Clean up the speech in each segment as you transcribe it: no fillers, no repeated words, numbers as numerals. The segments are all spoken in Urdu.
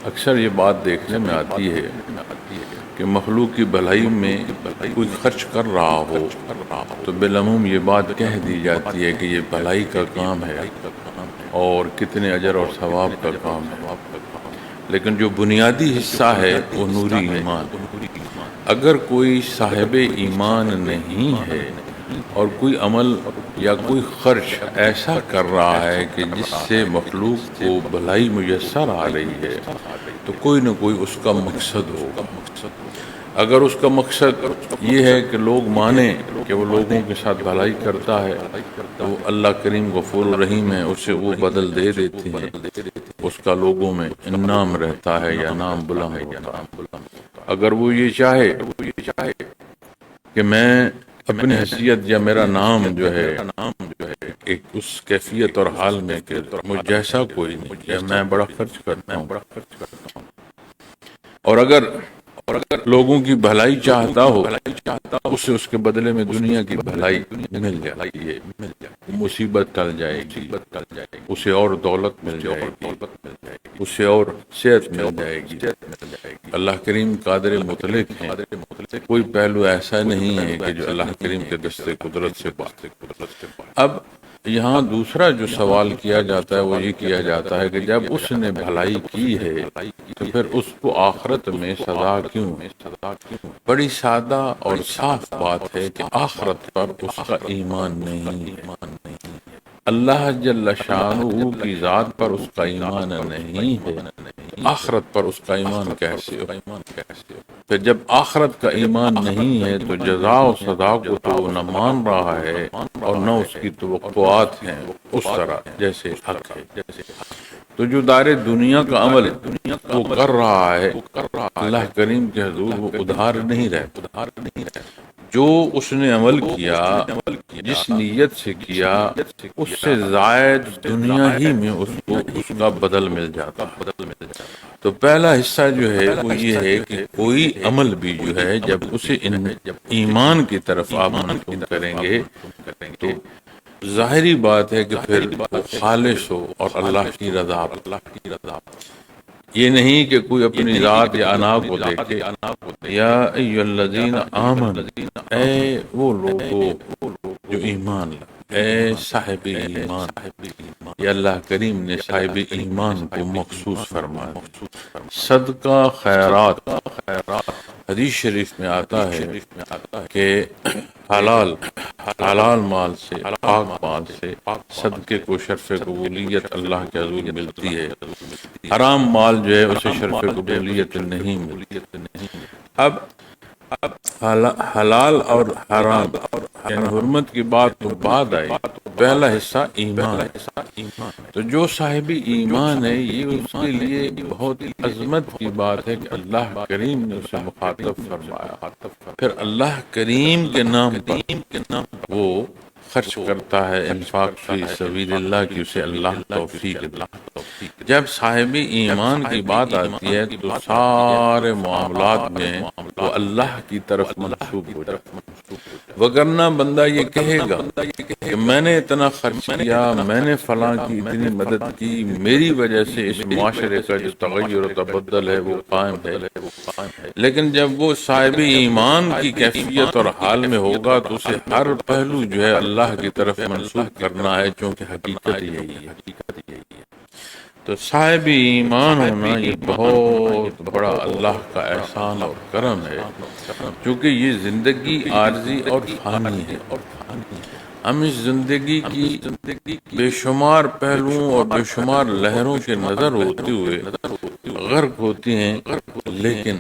اکثر یہ بات دیکھنے میں آتی ہے کہ مخلوق کی بھلائی میں کوئی خرچ کر رہا ہو تو بالعموم یہ بات کہہ دی جاتی ہے کہ یہ بھلائی کا کام ہے اور کتنے اجر اور ثواب کا کام ہے، لیکن جو بنیادی حصہ ہے وہ نوری ایمان۔ اگر کوئی صاحب ایمان نہیں ہے اور کوئی عمل یا کوئی خرچ ایسا کر رہا ہے کہ جس سے مخلوق کو بھلائی میسر آ رہی ہے تو کوئی نہ کوئی اس کا مقصد ہوگا۔ اگر اس کا مقصد یہ ہے کہ لوگ مانیں کہ وہ لوگوں کے ساتھ بھلائی کرتا ہے تو وہ اللہ کریم غفور الرحیم ہے، اسے وہ بدل دے دیتے ہیں، اس کا لوگوں میں انعام رہتا ہے یا نام بلند ہوتا ہے۔ اگر وہ یہ چاہے کہ میں اپنی حیثیت یا میرا نام جو ہے ایک اس کیفیت اور حال میں کہ مجھ جیسا کوئی نہیں، یا میں بڑا خرچ کرتا ہوں، اور اگر لوگوں کی بھلائی چاہتا ہو اسے اس کے بدلے میں دنیا کی بھلائی مل جاتی ہے، مصیبت ٹل جائے گی، اسے اور دولت مل جائے گی، اسے اور صحت مل جائے گی۔ اللہ کریم قادر مطلق ہیں، کوئی پہلو ایسا نہیں ہے کہ جو اللہ کریم کے دستے قدرت سے باہر۔ اب یہاں دوسرا جو سوال کیا جاتا ہے وہ یہ کیا جاتا ہے کہ جب اس نے بھلائی کی ہے تو پھر اس کو آخرت میں سزا کیوں؟ بڑی سادہ اور صاف بات ہے کہ آخرت پر اس کا ایمان نہیں ہے، اللہ جل شانہ کی ذات پر اس کا ایمان نہیں ہے، آخرت پر اس کا ایمان کیسے ہو؟ پھر جب آخرت کا ایمان نہیں ہے تو جزا و سزا کو تو وہ نہ مان رہا ہے اور نہ اس کی توقعات ہیں اس طرح جیسے حق ہے۔ تو جو دار دنیا کا عمل وہ کر رہا ہے اللہ کریم کے حضور وہ ادھار نہیں رہتا۔ جو اس نے عمل کیا جس نیت سے کیا اس سے زائد دنیا ہی میں اس کو اس کا بدل مل جاتا ہے۔ تو پہلا حصہ جو ہے وہ یہ ہے کہ کوئی عمل بھی جو ہے جب اسے ایمان کی طرف آپ منسوخ کریں گے تو ظاہری بات ہے کہ پھر وہ خالص ہو اور اللہ کی رضا۔ یہ نہیں کہ کوئی اپنی ذات یا انا کو دیکھے۔ یا ایھا الذین آمنوا، اے وہ لوگو جو ایمان لائے، اے صاحب ایمان۔ یہ اللہ کریم نے صاحب ایمان کو مخصوص فرمایا۔ صدقہ خیرات، حدیث شریف میں آتا ہے کہ حلال مال سے، پاک مال سے صدقے کو شرف قبولیت اللہ کے حضور ملتی ہے، حرام مال جو ہے اسے شرف قبولیت نہیں ملتی۔ اب حلال اور حرام یعنی حرمت کی بات تو بعد آئی، پہلا حصہ ایمان ہے۔ تو جو صاحب ایمان ہے یہ اس کے لیے بہت عظمت کی بات ہے کہ اللہ کریم نے اسے مخاطب فرمایا، پھر اللہ کریم کے نام پر وہ خرچ کرتا ہے، انفاق فی سبیل اللہ کی اسے اللہ توفیق دے۔ جب صاحب ایمان کی بات آتی ہے تو سارے معاملات میں وہ اللہ کی طرف منسوب ہو جاتا ہے، وگرنہ بندہ یہ کہے گا کہ میں نے اتنا خرچ کیا، میں نے فلاں کی اتنی مدد کی، میری وجہ سے اس معاشرے کا جو تغیر و تبدل ہے وہ قائم ہے، لیکن جب وہ صاحب ایمان کی کیفیت اور حال میں ہوگا تو اسے ہر پہلو جو ہے اللہ کی طرف منسوب کرنا ہے، چونکہ حقیقت یہی ہے۔ تو صاحب ایمان ہونا یہ بہت بڑا اللہ کا احسان اور کرم ہے، چونکہ یہ زندگی عارضی اور فانی ہے۔ ہم اس زندگی کی بے شمار پہلوؤں اور بے شمار لہروں کے نظر ہوتے ہوئے غرق ہوتی ہیں، لیکن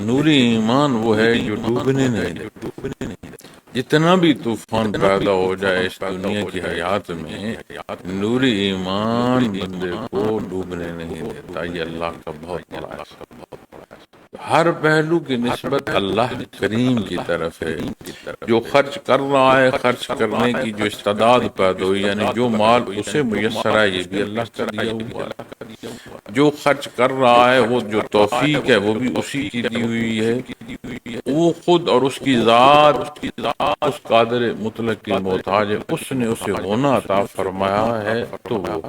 نوری ایمان وہ ہے جو ڈوبنے نہیں دیتا۔ جتنا بھی طوفان پیدا ہو جائے اس دنیا کی حیات میں، نوری ایمان بندے کو ڈوبنے نہیں دیتا۔ یہ اللہ کا بہت بڑا احسان۔ ہر پہلو کی نسبت اللہ کریم کی طرف ہے۔ جو خرچ کر رہا ہے خرچ کرنے کی جو استعداد پیدا ہوئی، یعنی جو مال اسے میسر ہے یہ بھی اللہ کا دیا ہوا ہے۔ جو خرچ کر رہا ہے وہ جو توفیق ہے وہ بھی اسی کی دی ہوئی ہے، وہ خود اور اس کی ذات اس قادر مطلق کی محتاج ہے، اس نے اسے ہونا عطا فرمایا ہے تو وہ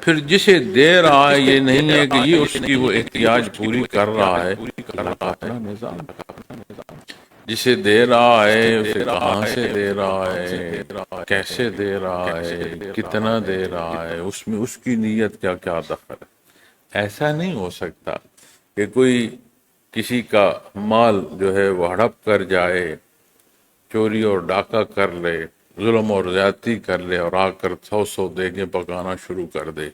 پھر جسے دے رہا ہے یہ نہیں ہے کہ یہ اس کی وہ احتیاج پوری کر رہا ہے، اللہ کا اپنا نظام، جسے دے رہا ہے اسے کہاں سے دے رہا ہے، کیسے دے رہا ہے، کتنا دے رہا ہے، اس میں اس کی نیت کیا کیا دخل ہے۔ ایسا نہیں ہو سکتا کہ کوئی کسی کا مال جو ہے وہ ہڑپ کر جائے، چوری اور ڈاکہ کر لے، ظلم اور زیادتی کر لے، اور آ کر 100 دیگیں پکانا شروع کر دے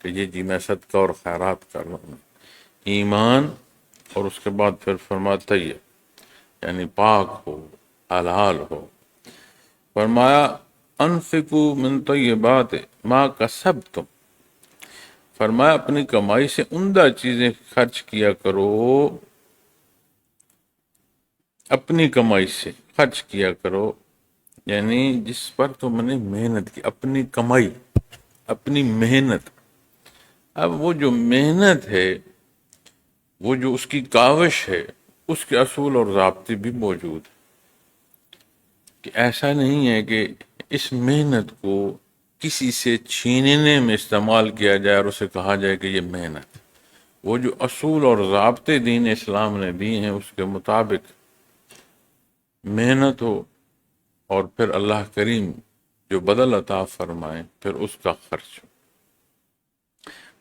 کہ یہ جی میں صدقہ اور خیرات کر رہا ہوں۔ ایمان، اور اس کے بعد پھر فرماتا ہے یعنی پاک ہو، حلال ہو۔ فرمایا انفقوا من طیبات ما کسبتم، فرمایا اپنی کمائی سے عمدہ چیزیں خرچ کیا کرو، اپنی کمائی سے خرچ کیا کرو، یعنی جس پر تم نے محنت کی، اپنی کمائی، اپنی محنت۔ اب وہ جو محنت ہے، وہ جو اس کی کاوش ہے، اس کے اصول اور ضابطے بھی موجود ہیں، کہ ایسا نہیں ہے کہ اس محنت کو کسی سے چھیننے میں استعمال کیا جائے اور اسے کہا جائے کہ یہ محنت۔ وہ جو اصول اور ضابطے دین اسلام نے دیے ہیں اس کے مطابق محنت ہو، اور پھر اللہ کریم جو بدل عطا فرمائے پھر اس کا خرچ ہو۔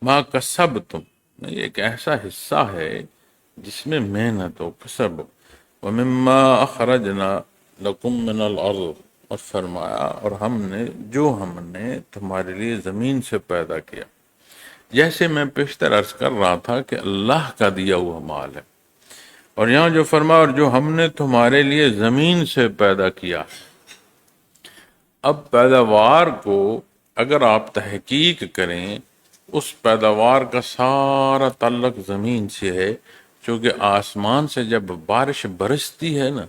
ما کسبتم، یہ ایک ایسا حصہ ہے جس میں محنت ہو، کسب ہو۔ ومما اخرجنا لکم من الارض، اور فرمایا اور ہم نے تمہارے لیے زمین سے پیدا کیا، جیسے میں پیشتر عرض کر رہا تھا کہ اللہ کا دیا ہوا مال ہے، اور یہاں جو فرمایا اور جو ہم نے تمہارے لیے زمین سے پیدا کیا۔ اب پیداوار کو اگر آپ تحقیق کریں، اس پیداوار کا سارا تعلق زمین سے ہے، چونکہ آسمان سے جب بارش برستی ہے نا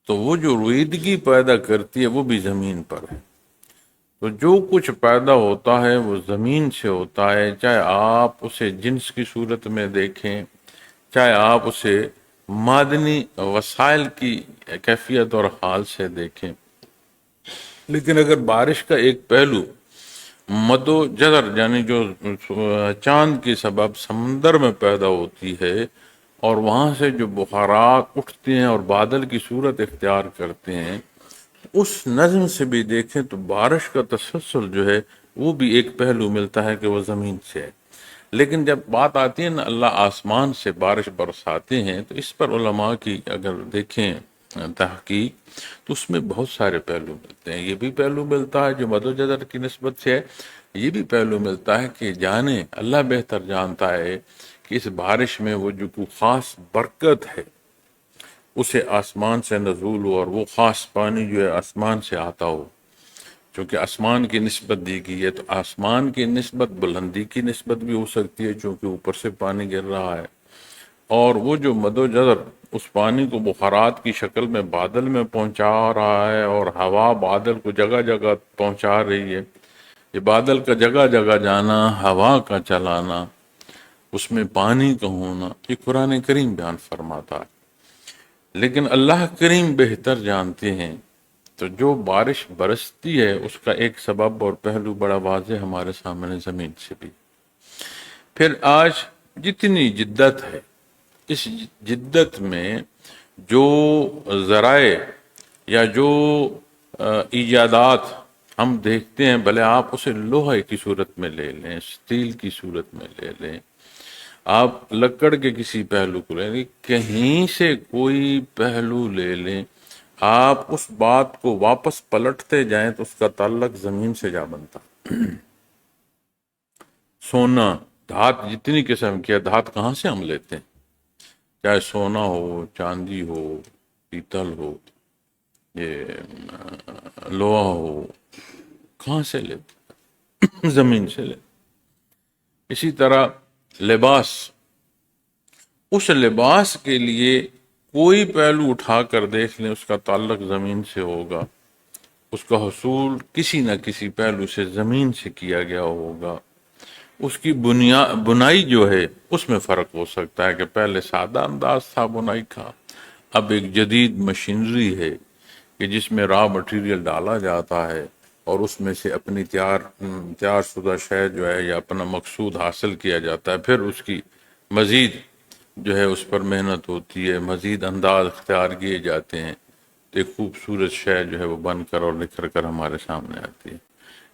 تو وہ جو رویدگی پیدا کرتی ہے وہ بھی زمین پر ہے۔ تو جو کچھ پیدا ہوتا ہے وہ زمین سے ہوتا ہے، چاہے آپ اسے جنس کی صورت میں دیکھیں، چاہے آپ اسے معدنی وسائل کی کیفیت اور حال سے دیکھیں۔ لیکن اگر بارش کا ایک پہلو مد و جزر، یعنی جو چاند کے سبب سمندر میں پیدا ہوتی ہے اور وہاں سے جو بخارات اٹھتے ہیں اور بادل کی صورت اختیار کرتے ہیں، اس نظم سے بھی دیکھیں تو بارش کا تسلسل جو ہے وہ بھی ایک پہلو ملتا ہے کہ وہ زمین سے ہے۔ لیکن جب بات آتی ہے نا اللہ آسمان سے بارش برساتے ہیں، تو اس پر علماء کی اگر دیکھیں تحقیق تو اس میں بہت سارے پہلو ملتے ہیں۔ یہ بھی پہلو ملتا ہے جو مد و جزر کی نسبت سے ہے، یہ بھی پہلو ملتا ہے کہ جانے اللہ بہتر جانتا ہے کہ اس بارش میں وہ جو کوئی خاص برکت ہے اسے آسمان سے نزول ہو، اور وہ خاص پانی جو ہے آسمان سے آتا ہو، چونکہ آسمان کی نسبت دی گئی ہے تو آسمان کی نسبت بلندی کی نسبت بھی ہو سکتی ہے چونکہ اوپر سے پانی گر رہا ہے، اور وہ جو مد و جزر اس پانی کو بخارات کی شکل میں بادل میں پہنچا رہا ہے، اور ہوا بادل کو جگہ جگہ پہنچا رہی ہے۔ یہ بادل کا جگہ جگہ جانا، ہوا کا چلانا، اس میں پانی کا ہونا، یہ قرآن کریم بیان فرماتا ہے۔ لیکن اللہ کریم بہتر جانتے ہیں، تو جو بارش برستی ہے اس کا ایک سبب اور پہلو بڑا واضح ہمارے سامنے زمین سے بھی۔ پھر آج جتنی جدت ہے، اس جدت میں جو ذرائع یا جو ایجادات ہم دیکھتے ہیں، بھلے آپ اسے لوہے کی صورت میں لے لیں، اسٹیل کی صورت میں لے لیں، آپ لکڑ کے کسی پہلو کو لے لیں، کہیں سے کوئی پہلو لے لیں، آپ اس بات کو واپس پلٹتے جائیں تو اس کا تعلق زمین سے جا بنتا۔ سونا، دھات، جتنی قسم کی دھات کہاں سے ہم لیتے ہیں، چاہے سونا ہو، چاندی ہو، پیتل ہو، یہ لوہا ہو، کہاں سے لیتے؟ زمین سے لیتے۔ اسی طرح لباس، اس لباس کے لیے کوئی پہلو اٹھا کر دیکھ لیں اس کا تعلق زمین سے ہوگا، اس کا حصول کسی نہ کسی پہلو سے زمین سے کیا گیا ہوگا۔ اس کی بنائی جو ہے اس میں فرق ہو سکتا ہے کہ پہلے سادہ انداز تھا بنائی کا، اب ایک جدید مشینری ہے کہ جس میں را مٹیریل ڈالا جاتا ہے، اور اس میں سے اپنی تیار شدہ شے جو ہے یا اپنا مقصود حاصل کیا جاتا ہے، پھر اس کی مزید جو ہے اس پر محنت ہوتی ہے، مزید انداز اختیار کیے جاتے ہیں، تو ایک خوبصورت شے جو ہے وہ بن کر اور نکھر کر ہمارے سامنے آتی ہے۔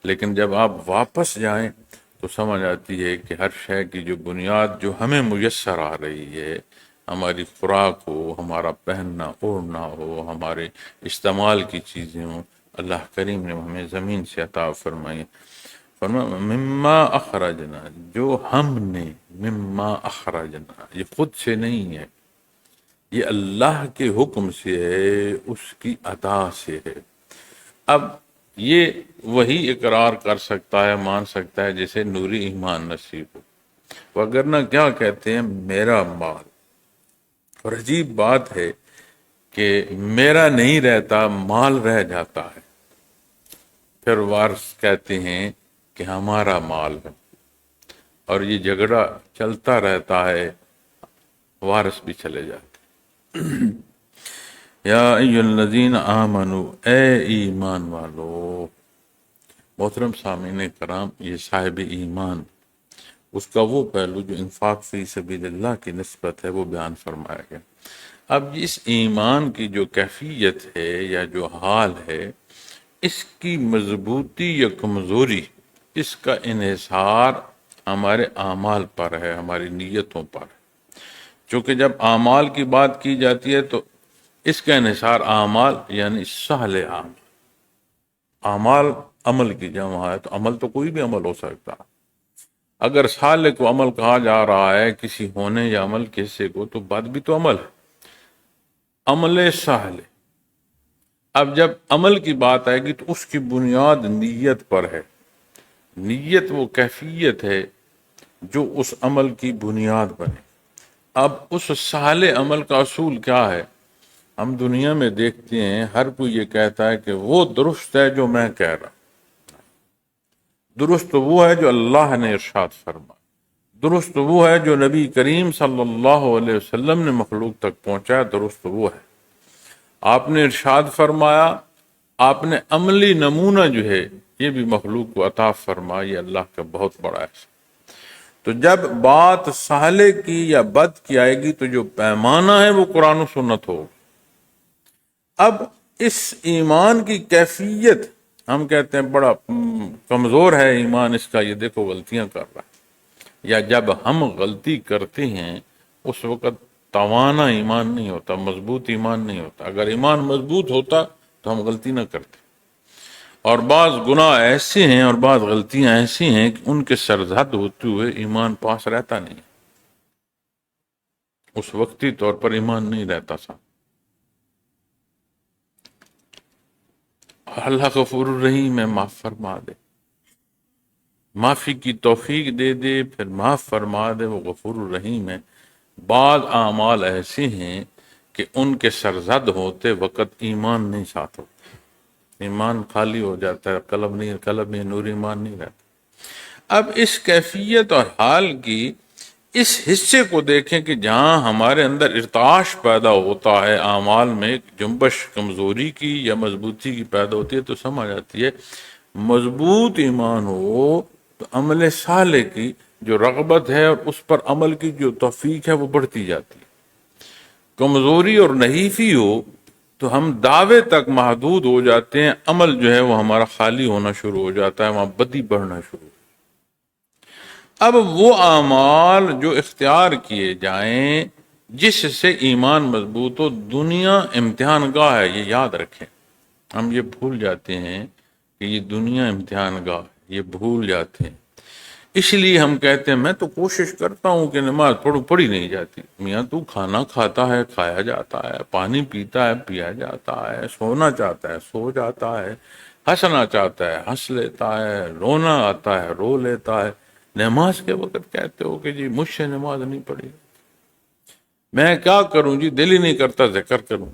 لیکن جب آپ واپس جائیں تو سمجھ آتی ہے کہ ہر شے کی جو بنیاد جو ہمیں میسر آ رہی ہے، ہماری خوراک ہو، ہمارا پہننا اوڑھنا ہو، ہمارے استعمال کی چیزیں ہوں، اللہ کریم نے ہمیں زمین سے عطا فرمائی۔ فرمایا مما اخرجنا، جو ہم نے، مما اخرجنا یہ خود سے نہیں ہے، یہ اللہ کے حکم سے ہے، اس کی عطا سے ہے۔ اب یہ وہی اقرار کر سکتا ہے، مان سکتا ہے جسے نوری ایمان نصیب ہو، وگرنہ کیا کہتے ہیں میرا مال۔ اور عجیب بات ہے کہ میرا نہیں رہتا، مال رہ جاتا ہے، پھر وارث کہتے ہیں کہ ہمارا مال ہے، اور یہ جھگڑا چلتا رہتا ہے، وارث بھی چلے جاتے۔ یا ایھا الذین آمنو، اے ایمان والو۔ محترم سامعین کرام، یہ صاحب ایمان، اس کا وہ پہلو جو انفاق فی سبیل اللہ کی نسبت ہے وہ بیان فرمایا گیا۔ اب اس ایمان کی جو کیفیت ہے یا جو حال ہے، اس کی مضبوطی یا کمزوری، اس کا انحصار ہمارے اعمال پر ہے، ہماری نیتوں پر ہے۔ چونکہ جب اعمال کی بات کی جاتی ہے تو اس کا انحصار اعمال یعنی سہل اعمال عمل کی جمع ہے، تو عمل تو کوئی بھی عمل ہو سکتا ہے۔ اگر صالح کو عمل کہا جا رہا ہے کسی ہونے یا عمل کے حصے کو، تو بات بھی تو عمل ہے، عمل سہل۔ اب جب عمل کی بات آئے گی تو اس کی بنیاد نیت پر ہے۔ نیت وہ کیفیت ہے جو اس عمل کی بنیاد بنے۔ اب اس صالح عمل کا اصول کیا ہے؟ ہم دنیا میں دیکھتے ہیں ہر کوئی یہ کہتا ہے کہ وہ درست ہے جو میں کہہ رہا ہوں۔ درست وہ ہے جو اللہ نے ارشاد فرمایا، درست وہ ہے جو نبی کریم صلی اللہ علیہ وسلم نے مخلوق تک پہنچایا، درست وہ ہے۔ آپ نے ارشاد فرمایا، آپ نے عملی نمونہ جو ہے یہ بھی مخلوق کو عطا فرمایا، یہ اللہ کا بہت بڑا ہے۔ تو جب بات صالح کی یا بد کی آئے گی تو جو پیمانہ ہے وہ قرآن و سنت ہو۔ اب اس ایمان کی کیفیت ہم کہتے ہیں بڑا کمزور ہے ایمان اس کا، یہ دیکھو غلطیاں کر رہا ہے، یا جب ہم غلطی کرتے ہیں اس وقت توانا ایمان نہیں ہوتا، مضبوط ایمان نہیں ہوتا۔ اگر ایمان مضبوط ہوتا تو ہم غلطی نہ کرتے۔ اور بعض گناہ ایسے ہیں اور بعض غلطیاں ایسی ہیں کہ ان کے سرزد ہوتے ہوئے ایمان پاس رہتا نہیں، اس وقتی طور پر ایمان نہیں رہتا سا۔ اللہ غفور الرحیم ہے، معاف فرما دے، معافی کی توفیق دے دے، پھر معاف فرما دے، وہ غفور الرحیم ہے۔ بعض اعمال ایسے ہیں کہ ان کے سرزد ہوتے وقت ایمان نہیں ساتھ ہوتا، ایمان خالی ہو جاتا ہے، قلب میں نور ایمان نہیں رہتا۔ اب اس کیفیت اور حال کی اس حصے کو دیکھیں کہ جہاں ہمارے اندر ارتعاش پیدا ہوتا ہے، اعمال میں جنبش کمزوری کی یا مضبوطی کی پیدا ہوتی ہے، تو سمجھ آتی ہے مضبوط ایمان ہو تو عمل صالح کی جو رغبت ہے اور اس پر عمل کی جو توفیق ہے وہ بڑھتی جاتی ہے۔ کمزوری اور نحیفی ہو تو ہم دعوے تک محدود ہو جاتے ہیں، عمل جو ہے وہ ہمارا خالی ہونا شروع ہو جاتا ہے، وہاں بدی بڑھنا شروع ہو۔ اب وہ اعمال جو اختیار کیے جائیں جس سے ایمان مضبوط ہو، دنیا امتحان گاہ ہے، یہ یاد رکھیں۔ ہم یہ بھول جاتے ہیں کہ یہ دنیا امتحان گاہ ہے، یہ بھول جاتے ہیں۔ اس لیے ہم کہتے ہیں میں تو کوشش کرتا ہوں کہ نماز پڑھی نہیں جاتی۔ میاں تو کھانا کھاتا ہے، کھایا جاتا ہے، پانی پیتا ہے، پیا جاتا ہے، سونا چاہتا ہے، سو جاتا ہے، ہنسنا چاہتا ہے، ہنس لیتا ہے، رونا آتا ہے، رو لیتا ہے۔ نماز کے وقت کہتے ہو کہ جی مجھ سے نماز نہیں پڑھی، میں کیا کروں جی، دل ہی نہیں کرتا ذکر کروں۔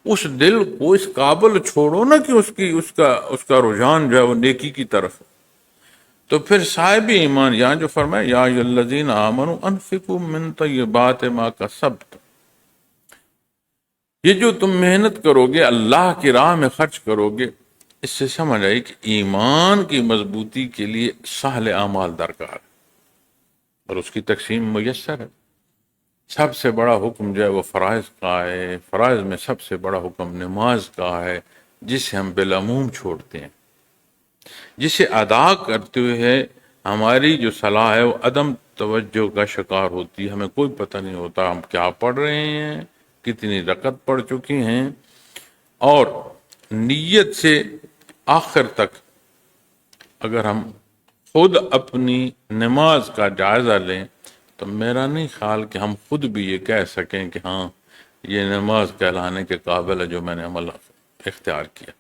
اس دل کو اس قابل چھوڑو نا کہ اس کا رجحان جو ہے وہ نیکی کی طرف ہو۔ تو پھر صاحب ایمان یہاں جو فرمائے یا ایھا الذین آمنوا انفقوا من طیبات ما کسبتم، یہ جو تم محنت کرو گے، اللہ کی راہ میں خرچ کرو گے، اس سے سمجھ آئی کہ ایمان کی مضبوطی کے لیے سہل اعمال درکار ہے اور اس کی تقسیم میسر ہے۔ سب سے بڑا حکم جو ہے وہ فرائض کا ہے، فرائض میں سب سے بڑا حکم نماز کا ہے، جسے ہم بالعموم چھوڑتے ہیں، جسے ادا کرتے ہوئے ہماری جو صلاح ہے وہ عدم توجہ کا شکار ہوتی ہے، ہمیں کوئی پتہ نہیں ہوتا ہم کیا پڑھ رہے ہیں، کتنی رکعت پڑھ چکی ہیں، اور نیت سے آخر تک اگر ہم خود اپنی نماز کا جائزہ لیں تو میرا نہیں خیال کہ ہم خود بھی یہ کہہ سکیں کہ ہاں یہ نماز کہلانے کے قابل ہے جو میں نے عمل اختیار کیا۔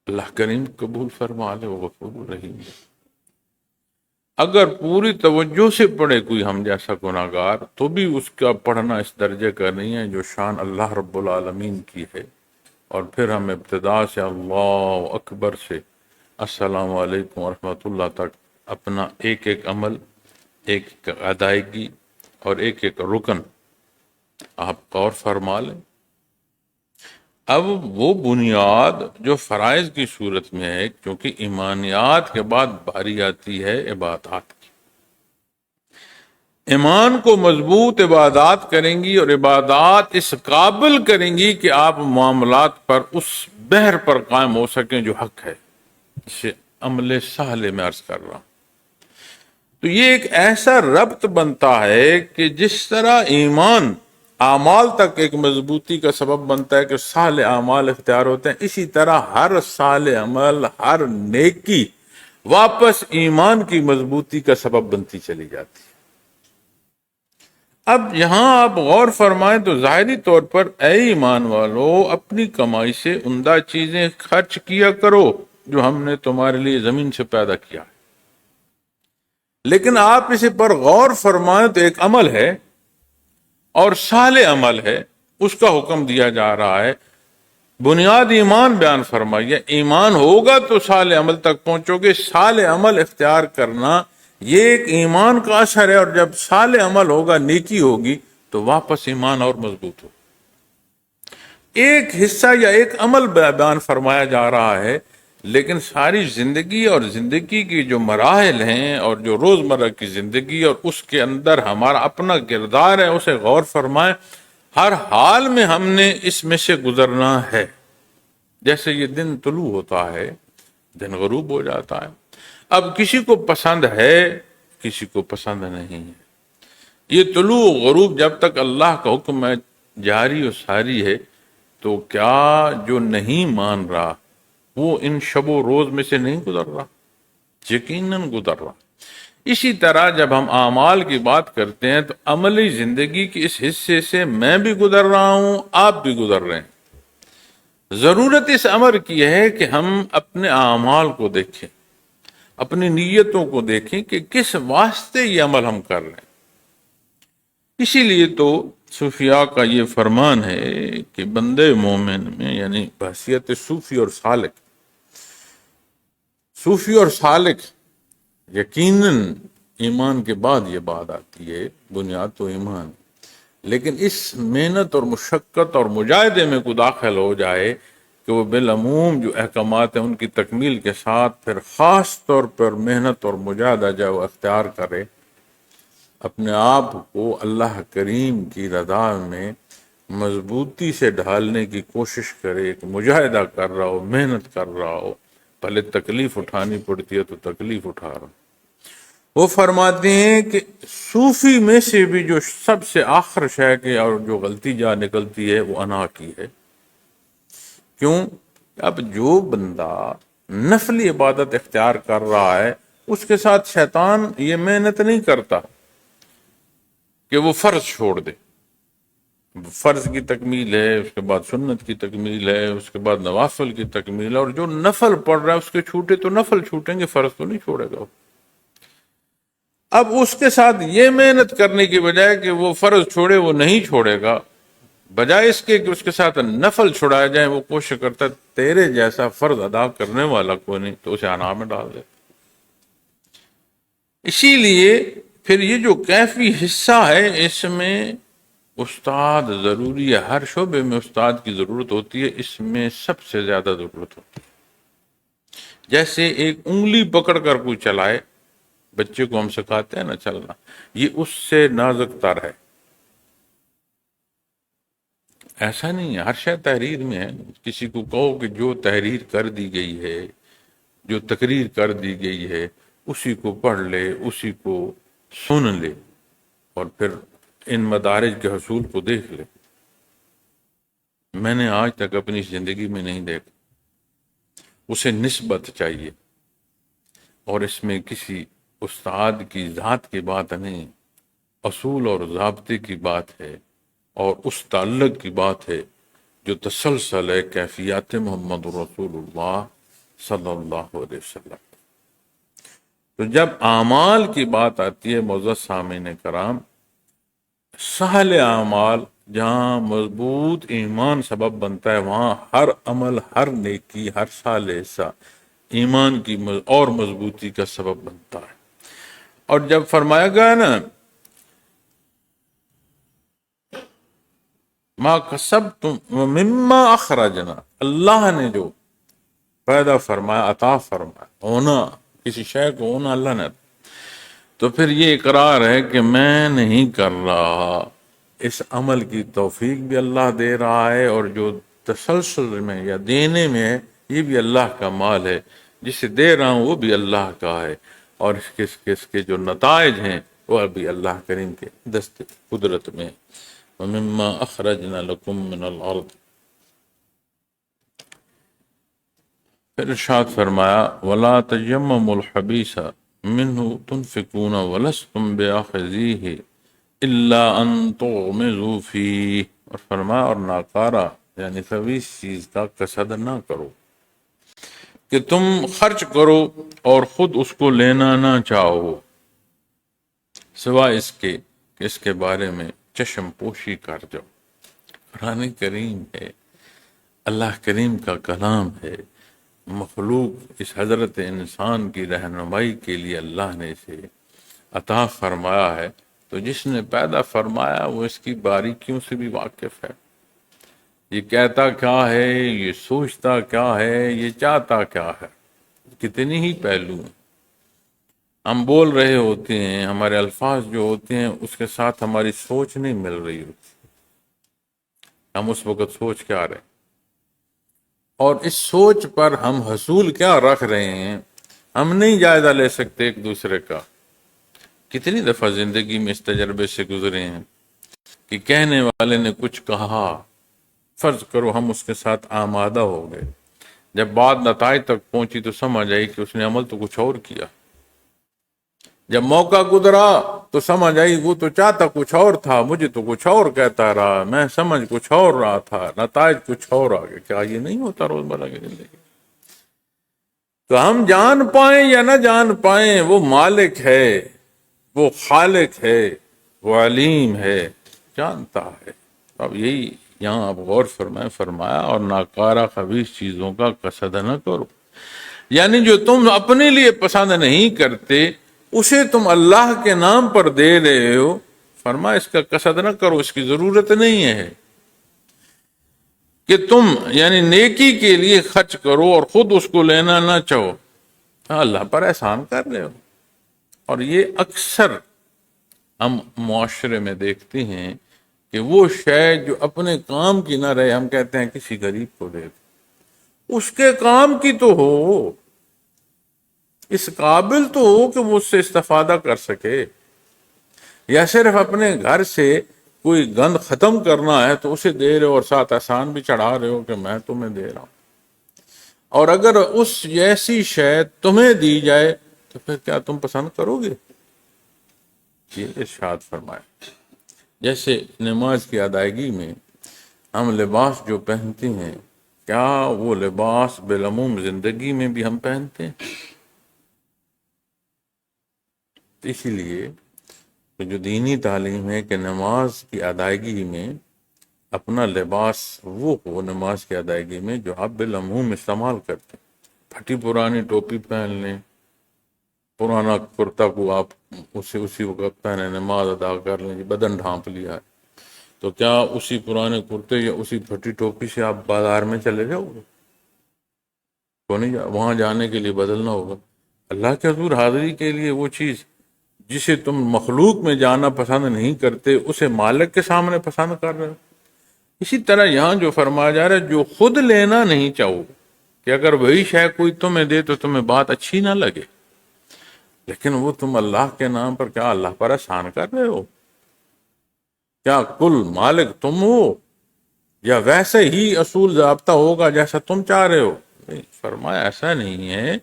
اللہ کریم قبول فرما لے، وہ غفور رحیم ہے۔ اگر پوری توجہ سے پڑھے کوئی ہم جیسا گناہگار تو بھی اس کا پڑھنا اس درجے کا نہیں ہے جو شان اللہ رب العالمین کی ہے، اور پھر ہم ابتدا سے اللہ اکبر سے السلام علیکم ورحمۃ اللہ تک اپنا ایک ایک عمل، ایک ایک ادائیگی اور ایک ایک رکن آپ غور فرما لیں۔ اب وہ بنیاد جو فرائض کی صورت میں ہے، کیونکہ ایمانیات کے بعد باری آتی ہے عبادات کی، ایمان کو مضبوط عبادات کریں گی اور عبادات اس قابل کریں گی کہ آپ معاملات پر اس بحر پر قائم ہو سکیں جو حق ہے، جسے عمل سہل میں عرض کر رہا ہوں۔ تو یہ ایک ایسا ربط بنتا ہے کہ جس طرح ایمان اعمال تک ایک مضبوطی کا سبب بنتا ہے کہ صالح اعمال اختیار ہوتے ہیں، اسی طرح ہر صالح عمل، ہر نیکی واپس ایمان کی مضبوطی کا سبب بنتی چلی جاتی ہے۔ اب یہاں آپ غور فرمائیں تو ظاہری طور پر اے ایمان والو اپنی کمائی سے عمدہ چیزیں خرچ کیا کرو جو ہم نے تمہارے لیے زمین سے پیدا کیا ہے، لیکن آپ اسے پر غور فرمائیں تو ایک عمل ہے اور صالح عمل ہے، اس کا حکم دیا جا رہا ہے۔ بنیاد ایمان بیان فرمائیے، ایمان ہوگا تو صالح عمل تک پہنچو گے، صالح عمل اختیار کرنا یہ ایک ایمان کا اثر ہے، اور جب صالح عمل ہوگا، نیکی ہوگی تو واپس ایمان اور مضبوط ہو۔ ایک حصہ یا ایک عمل بیان فرمایا جا رہا ہے، لیکن ساری زندگی اور زندگی کی جو مراحل ہیں اور جو روزمرہ کی زندگی اور اس کے اندر ہمارا اپنا کردار ہے، اسے غور فرمائیں۔ ہر حال میں ہم نے اس میں سے گزرنا ہے۔ جیسے یہ دن طلوع ہوتا ہے، دن غروب ہو جاتا ہے، اب کسی کو پسند ہے، کسی کو پسند نہیں ہے۔ یہ طلوع و غروب جب تک اللہ کا حکم ہے جاری و ساری ہے، تو کیا جو نہیں مان رہا وہ ان شب و روز میں سے نہیں گزر رہا؟ یقیناً گزر رہا۔ اسی طرح جب ہم اعمال کی بات کرتے ہیں تو عملی زندگی کے اس حصے سے میں بھی گزر رہا ہوں، آپ بھی گزر رہے ہیں۔ ضرورت اس امر کی ہے کہ ہم اپنے اعمال کو دیکھیں، اپنی نیتوں کو دیکھیں کہ کس واسطے یہ عمل ہم کر رہے ہیں۔ اسی لیے تو صوفیاء کا یہ فرمان ہے کہ بندے مومن میں، یعنی بحثیت صوفی اور سالک، صوفی اور سالک یقیناً ایمان کے بعد یہ بات آتی ہے، بنیاد تو ایمان، لیکن اس محنت اور مشقت اور مجاہدے میں کو داخل ہو جائے کہ وہ بالعموم جو احکامات ہیں ان کی تکمیل کے ساتھ پھر خاص طور پر محنت اور مجاہدہ جو اختیار کرے، اپنے آپ کو اللہ کریم کی رضا میں مضبوطی سے ڈھالنے کی کوشش کرے، ایک مجاہدہ کر رہا ہو، محنت کر رہا ہو، پہلے تکلیف اٹھانی پڑتی ہے تو تکلیف اٹھا رہا ہو۔ وہ فرماتے ہیں کہ صوفی میں سے بھی جو سب سے آخر شے کے اور جو غلطی جا نکلتی ہے وہ انا کی ہے۔ کیوں؟ اب جو بندہ نفلی عبادت اختیار کر رہا ہے اس کے ساتھ شیطان یہ محنت نہیں کرتا کہ وہ فرض چھوڑ دے۔ فرض کی تکمیل ہے، اس کے بعد سنت کی تکمیل ہے، اس کے بعد نوافل کی تکمیل ہے، اور جو نفل پڑھ رہا ہے اس کے چھوٹے تو نفل چھوٹیں گے، فرض تو نہیں چھوڑے گا۔ اب اس کے ساتھ یہ محنت کرنے کی بجائے کہ وہ فرض چھوڑے، وہ نہیں چھوڑے گا، بجائے اس کے کہ اس کے ساتھ نفل چھڑایا جائے، وہ کوشش کرتا ہے تیرے جیسا فرض ادا کرنے والا کوئی نہیں، تو اسے انا میں ڈال دے۔ اسی لیے پھر یہ جو کیفی حصہ ہے اس میں استاد ضروری ہے، ہر شعبے میں استاد کی ضرورت ہوتی ہے، اس میں سب سے زیادہ ضرورت ہوتی ہے۔ جیسے ایک انگلی پکڑ کر کوئی چلائے، بچے کو ہم سکھاتے ہیں نا چلنا، یہ اس سے نازک تر ہے۔ ایسا نہیں ہے ہر شے تحریر میں ہے، کسی کو کہو کہ جو تحریر کر دی گئی ہے، جو تقریر کر دی گئی ہے، اسی کو پڑھ لے، اسی کو سن لے، اور پھر ان مدارج کے حصول کو دیکھ لے۔ میں نے آج تک اپنی زندگی میں نہیں دیکھا۔ اسے نسبت چاہیے، اور اس میں کسی استاد کی ذات کی بات نہیں، اصول اور ضابطے کی بات ہے، اور اس تعلق کی بات ہے جو تسلسل ہے کیفیات محمد رسول اللہ صلی اللہ علیہ وسلم۔ تو جب اعمال کی بات آتی ہے معزز سامعین کرام، سہل اعمال جہاں مضبوط ایمان سبب بنتا ہے، وہاں ہر عمل، ہر نیکی، ہر صالح حصہ ایمان کی اور مضبوطی کا سبب بنتا ہے۔ اور جب فرمایا گیا نا ما کسبتم مما اخرجنا، اللہ نے جو پیدا فرمایا، عطا فرمایا، ہونا، کسی شے کو ہونا اللہ نے، تو پھر یہ اقرار ہے کہ میں نہیں کر رہا، اس عمل کی توفیق بھی اللہ دے رہا ہے، اور جو تسلسل میں یا دینے میں ہے یہ بھی اللہ کا مال ہے، جسے دے رہا ہوں وہ بھی اللہ کا ہے، اور اس کے جو نتائج ہیں وہ بھی اللہ کریم کے دست قدرت میں۔ وَمِمَّا أَخْرَجْنَا لَكُم مِّنَ الْأَرْضِ، پھر ارشاد فرمایا وَلَا تَيَمَّمُوا الْخَبِيثَ مِنْهُ تُنْفِقُونَ وَلَسْتُمْ بِآخِذِيهِ إِلَّا أَن تُغْمِضُوا فِيهِ، اور فرمایا اور ناکارہ یعنی خبیث چیز کا قصد نہ کرو کہ تم خرچ کرو اور خود اس کو لینا نہ چاہو، سوائے اس کے کہ اس کے بارے میں چشم پوشی کر جاؤ۔ قرآن کریم ہے، اللہ کریم کا کلام ہے، مخلوق اس حضرت انسان کی رہنمائی کے لیے اللہ نے اسے عطا فرمایا ہے، تو جس نے پیدا فرمایا وہ اس کی باریکیوں سے بھی واقف ہے، یہ کہتا کیا ہے، یہ سوچتا کیا ہے، یہ چاہتا کیا ہے، کتنی ہی پہلو ہیں۔ ہم بول رہے ہوتے ہیں، ہمارے الفاظ جو ہوتے ہیں اس کے ساتھ ہماری سوچ نہیں مل رہی ہوتی، ہم اس وقت سوچ کیا رہے، اور اس سوچ پر ہم حصول کیا رکھ رہے ہیں، ہم نہیں جائزہ لے سکتے ایک دوسرے کا۔ کتنی دفعہ زندگی میں اس تجربے سے گزرے ہیں کہ کہنے والے نے کچھ کہا، فرض کرو ہم اس کے ساتھ آمادہ ہو گئے، جب بات نتائج تک پہنچی تو سمجھ آئی کہ اس نے عمل تو کچھ اور کیا، جب موقع گزرا تو سمجھ آئی وہ تو چاہتا کچھ اور تھا، مجھے تو کچھ اور کہتا رہا، میں سمجھ کچھ اور رہا تھا، نتائج کچھ اور آ گئے۔ کیا یہ نہیں ہوتا روزمرہ کی زندگی؟ تو ہم جان پائیں یا نہ جان پائیں، وہ مالک ہے، وہ خالق ہے، وہ علیم ہے، جانتا ہے۔ اب یہی یہاں اب غور فرمایا اور ناکارہ خبیث چیزوں کا قصد نہ کرو، یعنی جو تم اپنے لیے پسند نہیں کرتے اسے تم اللہ کے نام پر دے رہے ہو، فرمایا اس کا قصد نہ کرو، اس کی ضرورت نہیں ہے کہ تم یعنی نیکی کے لیے خرچ کرو اور خود اس کو لینا نہ چاہو، اللہ پر احسان کر رہے ہو۔ اور یہ اکثر ہم معاشرے میں دیکھتے ہیں کہ وہ شے جو اپنے کام کی نہ رہے، ہم کہتے ہیں کسی غریب کو دے دو، اس کے کام کی تو ہو، اس قابل تو ہو کہ وہ اس سے استفادہ کر سکے، یا صرف اپنے گھر سے کوئی گند ختم کرنا ہے تو اسے دے رہے ہو اور ساتھ احسان بھی چڑھا رہے ہو کہ میں تمہیں دے رہا ہوں، اور اگر اس جیسی شے تمہیں دی جائے تو پھر کیا تم پسند کرو گے؟ یہ ارشاد فرمایا جیسے نماز کی ادائیگی میں ہم لباس جو پہنتے ہیں، کیا وہ لباس بالعموم زندگی میں بھی ہم پہنتے ہیں؟ اسی لیے جو دینی تعلیم ہے کہ نماز کی ادائیگی میں اپنا لباس وہ ہو، نماز کی ادائیگی میں جو آپ بالعموم استعمال کرتے ہیں، پھٹی پرانی ٹوپی پہن لیں، پرانا کرتا کو آپ اسی وقت پہنے نماز ادا کر لیں، بدن ڈھانپ لیا ہے، تو کیا اسی پرانے کرتے یا اسی پھٹی ٹوپی سے آپ بازار میں چلے جاؤ گے؟ تو نہیں وہاں جانے کے لیے بدلنا ہوگا۔ اللہ کے حضور حاضری کے لیے وہ چیز جسے تم مخلوق میں جانا پسند نہیں کرتے اسے مالک کے سامنے پسند کر رہے ہو۔ اسی طرح یہاں جو فرمایا جا رہا ہے جو خود لینا نہیں چاہو کہ اگر وہی شے کوئی تمہیں دے تو تمہیں بات اچھی نہ لگے، لیکن وہ تم اللہ کے نام پر کیا اللہ پر احسان کر رہے ہو؟ کیا کل مالک تم ہو یا ویسے ہی اصول ضابطہ ہوگا جیسا تم چاہ رہے ہو؟ نہیں، فرمایا ایسا نہیں ہے۔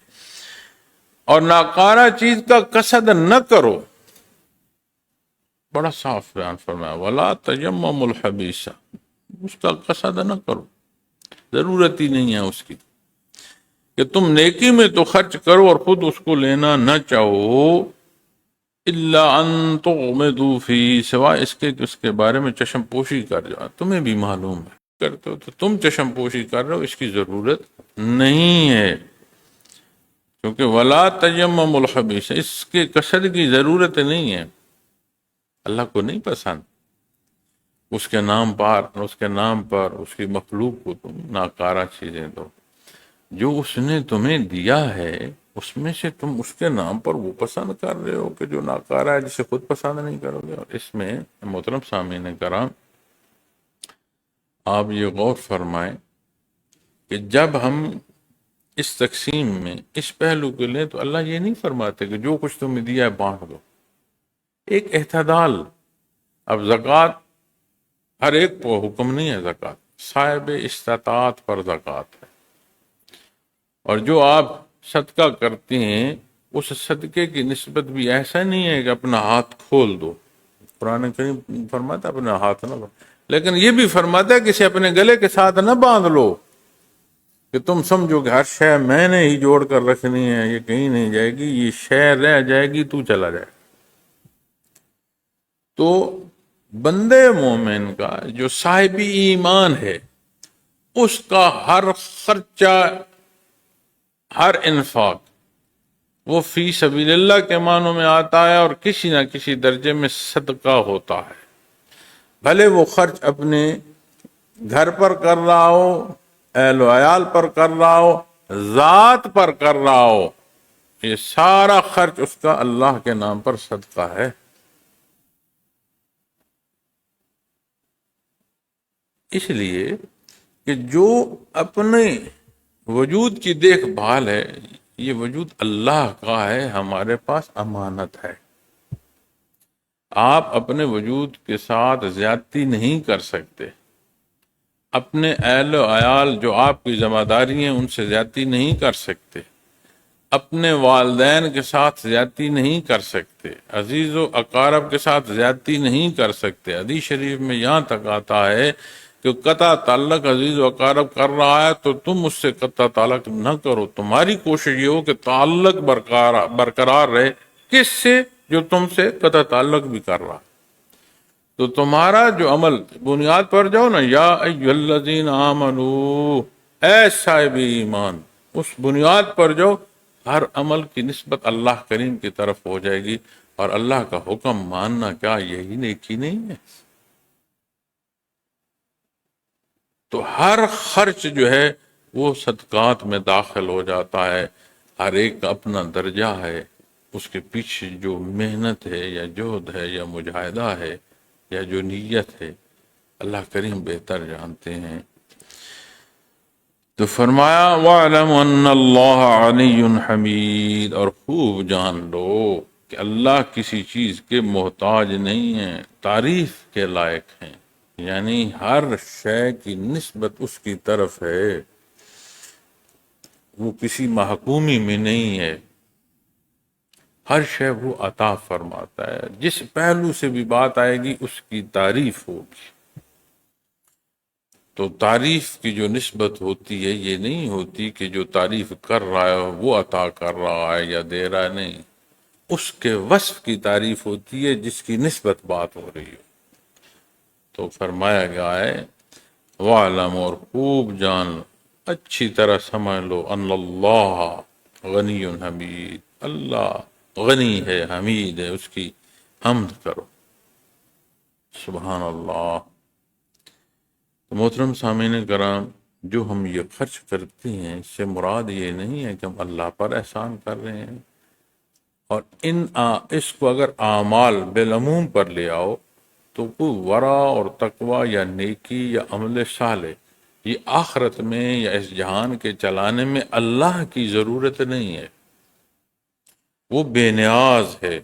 اور ناکارہ چیز کا قصد نہ کرو، بڑا صاف بیان فرمایا، ولا تیمموا الخبیث، اس کا قصد نہ کرو، ضرورت ہی نہیں ہے اس کی کہ تم نیکی میں تو خرچ کرو اور خود اس کو لینا نہ چاہو، الا ان تغمضوا فی، سوائے اس کے کہ اس کے بارے میں چشم پوشی کر جاؤ، تمہیں بھی معلوم ہے کرتے ہو تو تم چشم پوشی کر رہے ہو، اس کی ضرورت نہیں ہے، کیونکہ ولا تیمموا الخبیث، اس کے قصد کی ضرورت نہیں ہے، اللہ کو نہیں پسند اس کے نام پر اس کی مخلوق کو تم ناکارہ چیزیں دو۔ جو اس نے تمہیں دیا ہے اس میں سے تم اس کے نام پر وہ پسند کر رہے ہو کہ جو ناکارہ ہے، جسے خود پسند نہیں کرو گے۔ اور اس میں محترم سامعین کرام آپ یہ غور فرمائیں کہ جب ہم اس تقسیم میں اس پہلو کو لیں تو اللہ یہ نہیں فرماتے کہ جو کچھ تمہیں دیا ہے بانٹ دو، ایک اعتدال۔ اب زکوٰۃ ہر ایک کو حکم نہیں ہے، زکوٰۃ صاحب استطاعت پر زکوٰۃ ہے، اور جو آپ صدقہ کرتے ہیں اس صدقے کی نسبت بھی ایسا نہیں ہے کہ اپنا ہاتھ کھول دو، قرآن کریم فرماتا ہے اپنا ہاتھ نہ، لیکن یہ بھی فرماتا ہے کہ اسے اپنے گلے کے ساتھ نہ باندھ لو کہ تم سمجھو کہ ہر شے میں نے ہی جوڑ کر رکھنی ہے، یہ کہیں نہیں جائے گی، یہ شے رہ جائے گی، تو چلا جائے۔ تو بندے مومن کا جو صاحب ایمان ہے اس کا ہر خرچہ، ہر انفاق وہ فی سبیل اللہ کے معنوں میں آتا ہے اور کسی نہ کسی درجے میں صدقہ ہوتا ہے، بھلے وہ خرچ اپنے گھر پر کر رہا ہو، اہل و عیال پر کر رہا ہو، ذات پر کر رہا ہو، یہ سارا خرچ اس کا اللہ کے نام پر صدقہ ہے۔ اس لیے کہ جو اپنے وجود کی دیکھ بھال ہے، یہ وجود اللہ کا ہے، ہمارے پاس امانت ہے۔ آپ اپنے وجود کے ساتھ زیادتی نہیں کر سکتے، اپنے اہل و عیال جو آپ کی ذمہ داری ہیں ان سے زیادتی نہیں کر سکتے، اپنے والدین کے ساتھ زیادتی نہیں کر سکتے، عزیز و اقارب کے ساتھ زیادتی نہیں کر سکتے۔ حدیث شریف میں یہاں تک آتا ہے کہ قطع تعلق عزیز و اقارب کر رہا ہے تو تم اس سے قطع تعلق نہ کرو، تمہاری کوشش یہ ہو کہ تعلق برقرار رہے، کس سے؟ جو تم سے قطع تعلق بھی کر رہا۔ تو تمہارا جو عمل بنیاد پر جاؤ نا، یا ایھا الذین آمنو، اے صاحب ایمان، اس بنیاد پر جو ہر عمل کی نسبت اللہ کریم کی طرف ہو جائے گی، اور اللہ کا حکم ماننا کیا یہی نیکی نہیں ہے؟ تو ہر خرچ جو ہے وہ صدقات میں داخل ہو جاتا ہے، ہر ایک کا اپنا درجہ ہے، اس کے پیچھے جو محنت ہے یا جہد ہے یا مجاہدہ ہے یا جو نیت ہے، اللہ کریم بہتر جانتے ہیں۔ تو فرمایا وَاعْلَمْ أَنَّ اللَّهَ عَلِيٌّ حَمِيدٌ، اور خوب جان لو کہ اللہ کسی چیز کے محتاج نہیں ہیں، تعریف کے لائق ہیں، یعنی ہر شے کی نسبت اس کی طرف ہے، وہ کسی محکومی میں نہیں ہے، ہر شے وہ عطا فرماتا ہے، جس پہلو سے بھی بات آئے گی اس کی تعریف ہوگی۔ تو تعریف کی جو نسبت ہوتی ہے یہ نہیں ہوتی کہ جو تعریف کر رہا ہے وہ عطا کر رہا ہے یا دے رہا ہے، نہیں، اس کے وصف کی تعریف ہوتی ہے جس کی نسبت بات ہو رہی ہو۔ تو فرمایا گیا ہے وَاعْلَمْ، اور خوب جان، اچھی طرح سمجھ لو، ان اللہ غنی حمید، اللہ غنی ہے، حمید ہے، اس کی حمد کرو۔ سبحان اللہ۔ تو محترم سامعین کرام، جو ہم یہ خرچ کرتے ہیں اس سے مراد یہ نہیں ہے کہ ہم اللہ پر احسان کر رہے ہیں، اور اس کو اگر اعمال بالعموم پر لے آؤ تو کوئی ورع اور تقوی یا نیکی یا عمل صالح یہ آخرت میں یا اس جہان کے چلانے میں اللہ کی ضرورت نہیں ہے، وہ بے نیاز ہے،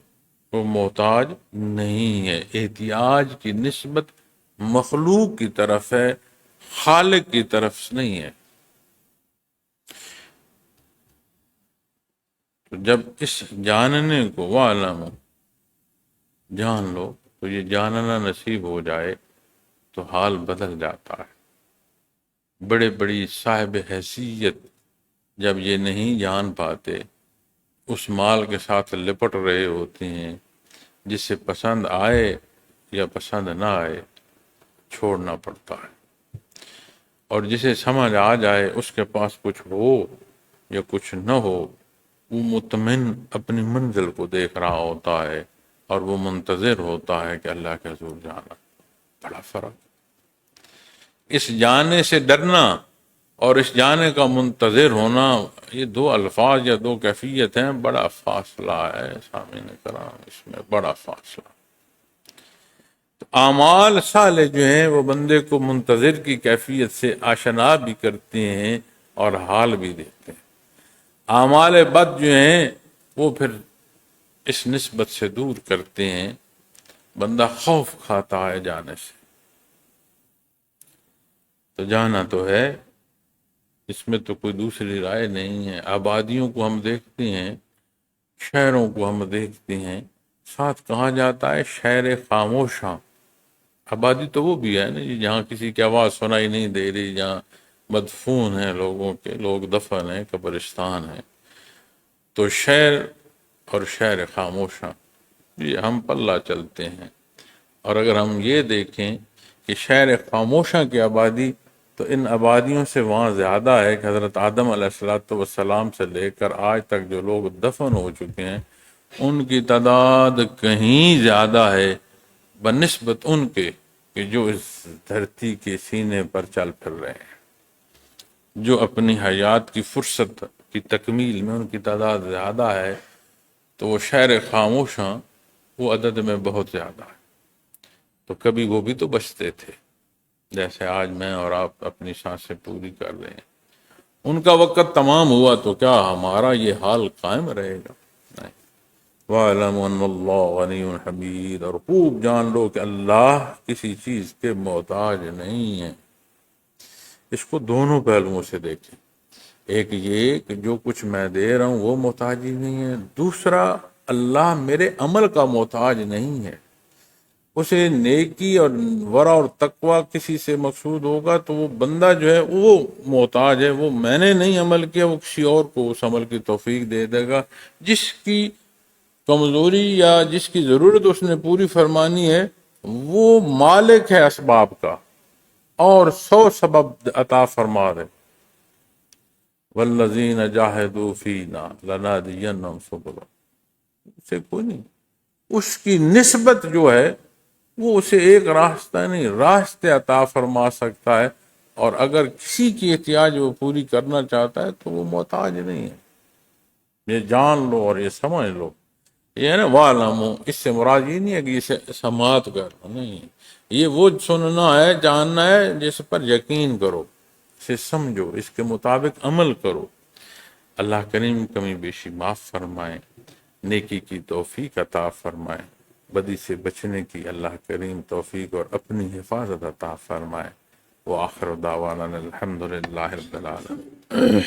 وہ محتاج نہیں ہے۔ احتیاج کی نسبت مخلوق کی طرف ہے، خالق کی طرف سے نہیں ہے۔ تو جب اس جاننے کو وعلم جان لو، تو یہ جاننا نصیب ہو جائے تو حال بدل جاتا ہے۔ بڑے بڑی صاحب حیثیت جب یہ نہیں جان پاتے، اس مال کے ساتھ لپٹ رہے ہوتے ہیں، جسے پسند آئے یا پسند نہ آئے چھوڑنا پڑتا ہے، اور جسے سمجھ آ جائے اس کے پاس کچھ ہو یا کچھ نہ ہو، وہ مطمئن اپنی منزل کو دیکھ رہا ہوتا ہے اور وہ منتظر ہوتا ہے کہ اللہ کے حضور جانا۔ بڑا فرق۔ اس جانے سے ڈرنا اور اس جانے کا منتظر ہونا، یہ دو الفاظ یا دو کیفیت ہیں، بڑا فاصلہ ہے سامعین کرام، اس میں بڑا فاصلہ۔ تو اعمال صالح جو ہیں وہ بندے کو منتظر کی کیفیت سے آشنا بھی کرتے ہیں اور حال بھی دیتے ہیں۔ اعمال بد جو ہیں وہ پھر اس نسبت سے دور کرتے ہیں، بندہ خوف کھاتا ہے جانے سے۔ تو جانا تو ہے، اس میں تو کوئی دوسری رائے نہیں ہے۔ آبادیوں کو ہم دیکھتے ہیں، شہروں کو ہم دیکھتے ہیں، ساتھ کہا جاتا ہے شہر خاموشاں۔ آبادی تو وہ بھی ہے نا جی جہاں کسی کی آواز سنائی نہیں دے رہی، جہاں مدفون ہیں لوگوں کے، لوگ دفن ہیں، قبرستان ہیں۔ تو شہر اور شہر خاموشاں، یہ ہم پلہ چلتے ہیں۔ اور اگر ہم یہ دیکھیں کہ شہر خاموشاں کی آبادی تو ان آبادیوں سے وہاں زیادہ ہے کہ حضرت آدم علیہ السلام سے لے کر آج تک جو لوگ دفن ہو چکے ہیں ان کی تعداد کہیں زیادہ ہے بنسبت ان کے کہ جو اس دھرتی کے سینے پر چل پھر رہے ہیں، جو اپنی حیات کی فرصت کی تکمیل میں ان کی تعداد زیادہ ہے۔ تو وہ شہر خاموشاں وہ عدد میں بہت زیادہ ہے۔ تو کبھی وہ بھی تو بچتے تھے، جیسے آج میں اور آپ اپنی سانسیں پوری کر رہے ہیں۔ ان کا وقت تمام ہوا تو کیا ہمارا یہ حال قائم رہے گا؟ نہیں۔ وَاعْلَمُ أَنَّ اللَّهَ غَنِيٌّ حَمِيدٌ، اور خوب جان لو کہ اللہ کسی چیز کے محتاج نہیں ہے۔ اس کو دونوں پہلوؤں سے دیکھیں، ایک یہ کہ جو کچھ میں دے رہا ہوں وہ محتاجی نہیں ہے، دوسرا اللہ میرے عمل کا محتاج نہیں ہے۔ اسے نیکی اور ورع اور تقوی کسی سے مقصود ہوگا تو وہ بندہ جو ہے وہ محتاج ہے، وہ میں نے نہیں عمل کیا، وہ کسی اور کو اس عمل کی توفیق دے دے گا۔ جس کی کمزوری یا جس کی ضرورت اس نے پوری فرمانی ہے وہ مالک ہے اسباب کا، اور 100 سبب عطا فرما دے۔ والذین جاہدوا فینا لنہدینہم سبلنا، اسے کوئی نہیں، اس کی نسبت جو ہے وہ اسے ایک راستہ نہیں، راستے عطا فرما سکتا ہے، اور اگر کسی کی احتیاج وہ پوری کرنا چاہتا ہے تو وہ محتاج نہیں ہے۔ یہ جان لو اور یہ سمجھ لو۔ یہ ہے نا وَاعْلَمُوا، اس سے مراد یہ نہیں ہے کہ اسے سماعت کرو، نہیں، یہ وہ سننا ہے، جاننا ہے جس پر یقین کرو، اسے سمجھو، اس کے مطابق عمل کرو۔ اللہ کریم کمی بیشی معاف فرمائے، نیکی کی توفیق عطا فرمائے، بدی سے بچنے کی اللہ کریم توفیق اور اپنی حفاظت عطا فرمائے۔ وآخر دعوانا الحمدللہ رب العالمین۔